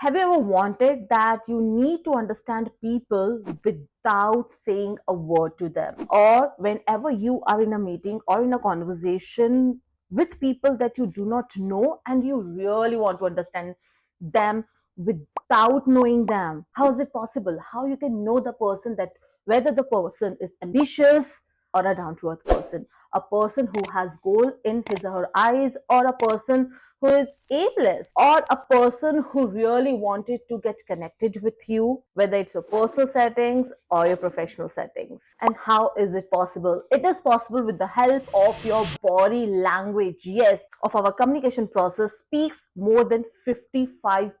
Have you ever wanted that you need to understand people without saying a word to them? Or whenever you are in a meeting or in a conversation with people that you do not know and you really want to understand them without knowing them? How is it possible? How you can know the person, that whether the person is ambitious or a down to earth person, a person who has goal in his or her eyes, or a person who is aimless, or a person who really wanted to get connected with you, whether it's your personal settings or your professional settings. And how is it possible? It is possible with the help of your body language. Yes, of our communication process speaks more than 55%.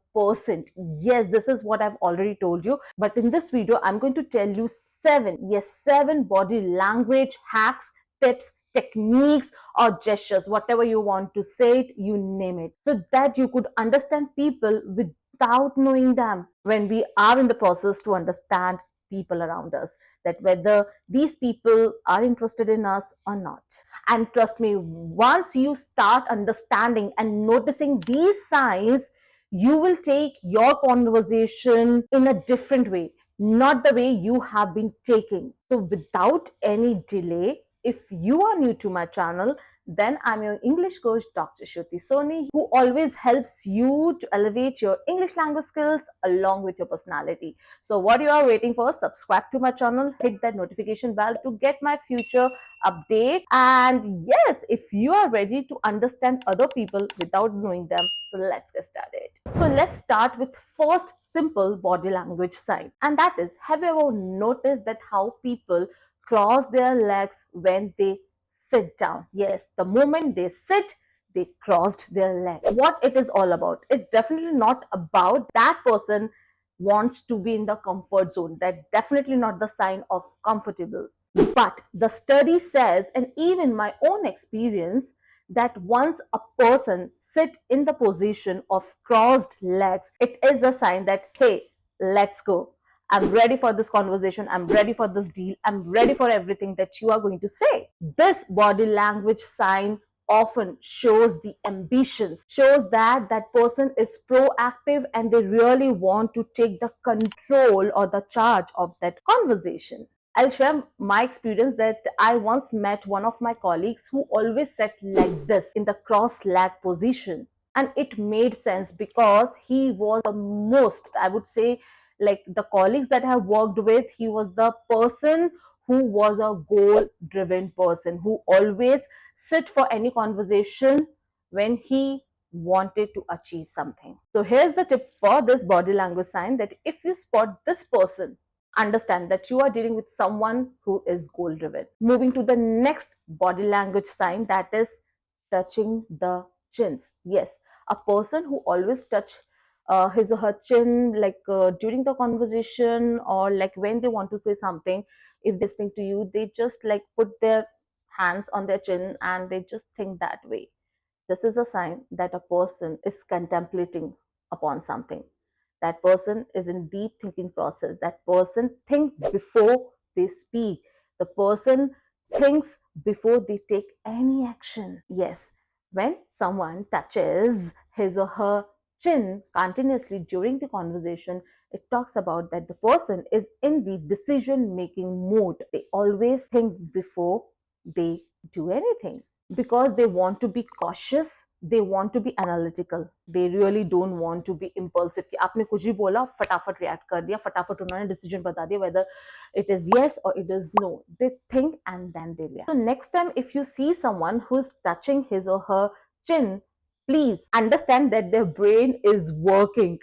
Yes, this is what I've already told you, but in this video I'm going to tell you seven body language hacks, tips, techniques, or gestures, whatever you want to say it, you name it, so that you could understand people without knowing them, when we are in the process to understand people around us, that whether these people are interested in us or not. And trust me, once you start understanding and noticing these signs, you will take your conversation in a different way, not the way you have been taking. So without any delay, if you are new to my channel, then I'm your English coach, Dr. Shruti Soni, who always helps you to elevate your English language skills along with your personality. So what you are waiting for? Subscribe to my channel, hit that notification bell to get my future updates. And yes, if you are ready to understand other people without knowing them, so let's get started. So let's start with first simple body language sign, and that is, have you ever noticed that how people cross their legs when they sit down? Yes, the moment they sit, they crossed their leg. What it is all about? It's definitely not about that person wants to be in the comfort zone. That's definitely not the sign of comfortable. But the study says, and even my own experience, that once a person sit in the position of crossed legs, it is a sign that, hey, let's go. I'm ready for this conversation. I'm ready for this deal. I'm ready for everything that you are going to say. This body language sign often shows the ambitions, shows that that person is proactive and they really want to take the control or the charge of that conversation. I'll share my experience that I once met one of my colleagues who always sat like this in the cross leg position. And it made sense because he was the most, I would say, like the colleagues that I have worked with, he was the person who was a goal driven person who always sit for any conversation when he wanted to achieve something. So here's the tip for this body language sign, that if you spot this person, understand that you are dealing with someone who is goal driven. Moving to the next body language sign, that is touching the chins. Yes, a person who always touch his or her chin, like during the conversation, or like when they want to say something, if they listening to you, they just like put their hands on their chin and they just think that way. This is a sign that a person is contemplating upon something. That person is in deep thinking process. That person thinks before they speak. The person thinks before they take any action. Yes, when someone touches his or her chin continuously during the conversation, it talks about that the person is in the decision making mode. They always think before they do anything because they want to be cautious, they want to be analytical, they really don't want to be impulsive कि आपने कुछ भी बोला फटाफट react कर दिया, फटाफट उन्होंने decision बता दिया whether it is yes or it is no. They think and then they react. So next time if you see someone who is touching his or her chin, please understand that their brain is working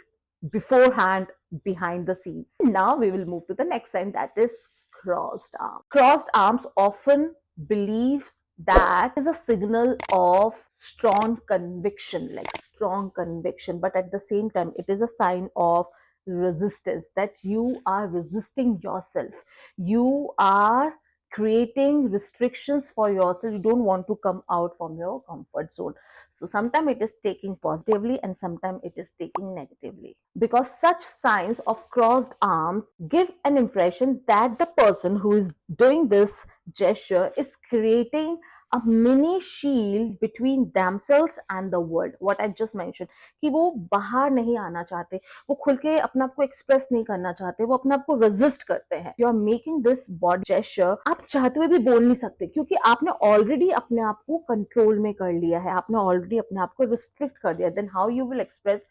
beforehand behind the scenes. Now we will move to the next sign, that is crossed arm. Crossed arms often believes that is a signal of strong conviction, like strong conviction, but at the same time it is a sign of resistance, that you are resisting yourself, you are creating restrictions for yourself, you don't want to come out from your comfort zone. So sometimes it is taking positively and sometimes it is taking negatively, because such signs of crossed arms give an impression that the person who is doing this gesture is creating a mini shield between themselves and the world. What I just mentioned, कि वो बाहर नहीं आना चाहते, वो खुल के अपने आप को एक्सप्रेस नहीं करना चाहते, वो अपने आप को रेजिस्ट करते हैं. You are making this body gesture, आप चाहते हुए भी बोल नहीं सकते क्योंकि आपने ऑलरेडी अपने आप को कंट्रोल में कर लिया है, आपने ऑलरेडी अपने आप को रिस्ट्रिक्ट कर दिया. Then how you will express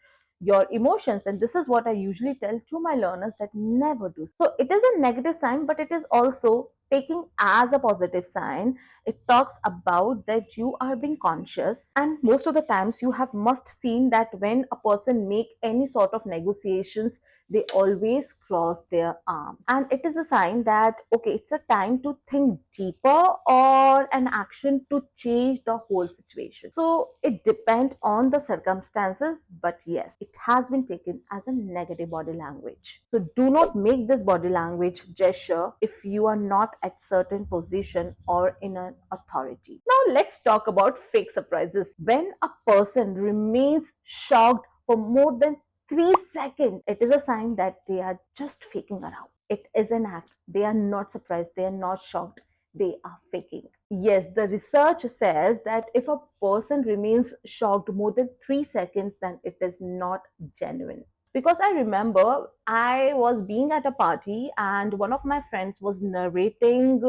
your emotions? And this is what I usually tell to my learners, that never do. So it is a negative sign, but it is also taking as a positive sign. It talks about that you are being conscious, and most of the times you have must seen that when a person make any sort of negotiations, they always cross their arms, and it is a sign that okay, it's a time to think deeper or an action to change the whole situation. So it depends on the circumstances, but yes, it has been taken as a negative body language. So do not make this body language gesture if you are not at certain position or in an authority. Now let's talk about fake surprises. When a person remains shocked for more than 3 seconds, it is a sign that they are just faking around. It is an act. They are not surprised, they are not shocked, they are faking. Yes, the research says that if a person remains shocked more than 3 seconds, then it is not genuine. Because I remember I was being at a party and one of my friends was narrating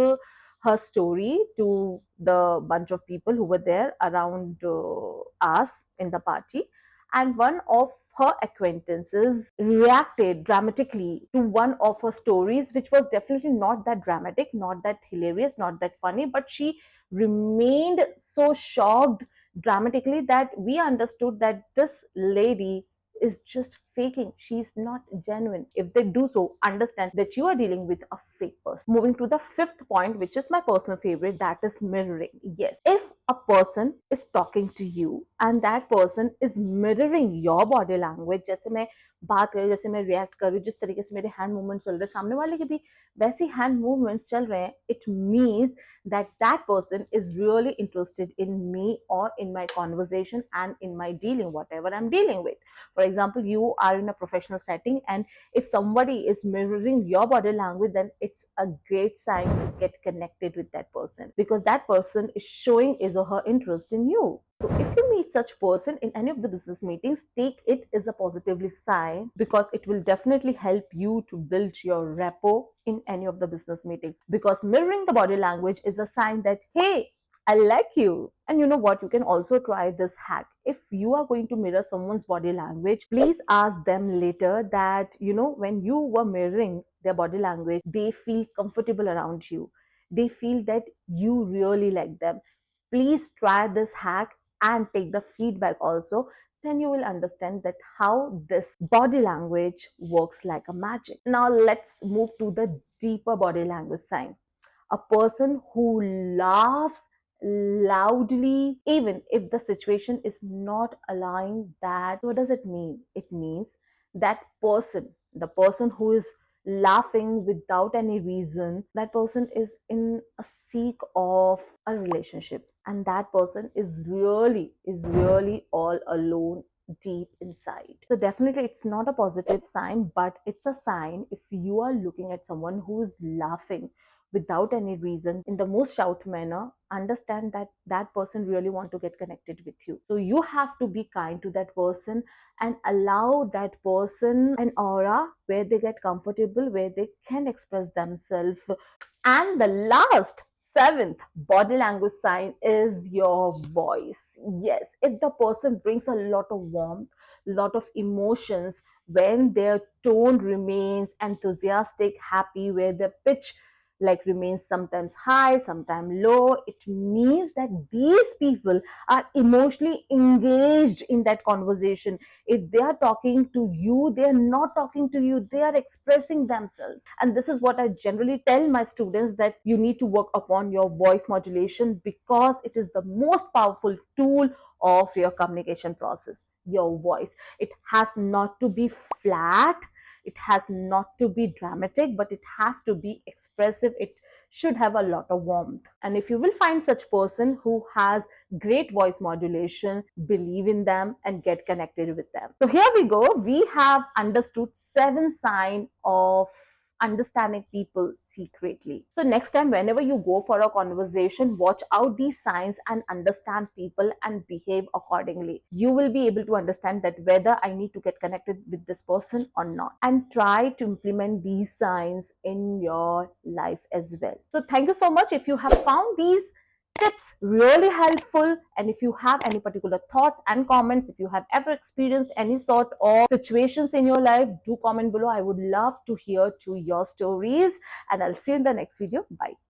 her story to the bunch of people who were there around us in the party. And one of her acquaintances reacted dramatically to one of her stories, which was definitely not that dramatic, not that hilarious, not that funny, but she remained so shocked dramatically that we understood that this lady is just faking. She's not genuine. If they do so, understand that you are dealing with a fake person. Moving to the fifth point, which is my personal favorite, that is mirroring. Yes, if a person is talking to you and that person is mirroring your body language, जैसे मैं बात कर रही हूँ, जैसे मैं react कर रही हूँ, जिस तरीके से मेरे हैंड मूवमेंट्स चल रहे हैं, सामने वाले के भी वैसे हैंड मूवमेंट्स चल रहे हैं, it means that that person is really interested in me or in my conversation and in my dealing, whatever I'm dealing with. For example, you are in a professional setting, and if somebody is mirroring your body language, then it's a great sign to get connected with that person, because that person is showing his or her interest in you. So if you meet such person in any of the business meetings, take it as a positively sign, because it will definitely help you to build your rapport in any of the business meetings. Because mirroring the body language is a sign that, hey, I like you. And you know what? You can also try this hack. If you are going to mirror someone's body language, please ask them later that, when you were mirroring their body language, they feel comfortable around you. They feel that you really like them. Please try this hack and take the feedback also. Then you will understand that how this body language works like a magic. Now let's move to the deeper body language sign. A person who laughs loudly even if the situation is not allowing that. What does it mean? It means that the person who is laughing without any reason, that person is in a seek of a relationship, and that person is really all alone deep inside. So definitely it's not a positive sign, but it's a sign. If you are looking at someone who is laughing without any reason in the most shout manner, understand that that person really want to get connected with you. So you have to be kind to that person and allow that person an aura where they get comfortable, where they can express themselves. And the last, seventh body language sign is your voice. Yes, if the person brings a lot of warmth, lot of emotions, when their tone remains enthusiastic, happy, where the pitch like remains sometimes high, sometimes low, it means that these people are emotionally engaged in that conversation. If they are talking to you, they are not talking to you, they are expressing themselves. And this is what I generally tell my students, that you need to work upon your voice modulation, because it is the most powerful tool of your communication process. Your voice, it has not to be flat, it has not to be dramatic, but it has to be expressive. It should have a lot of warmth. And if you will find such person who has great voice modulation, believe in them and get connected with them. So here we go. We have understood 7 signs of understanding people secretly. So next time, whenever you go for a conversation, watch out these signs and understand people and behave accordingly. You will be able to understand that whether I need to get connected with this person or not, and try to implement these signs in your life as well. So thank you so much. If you have found these tips really helpful, and if you have any particular thoughts and comments, if you have ever experienced any sort of situations in your life, do comment below. I would love to hear to your stories, and I'll see you in the next video. Bye.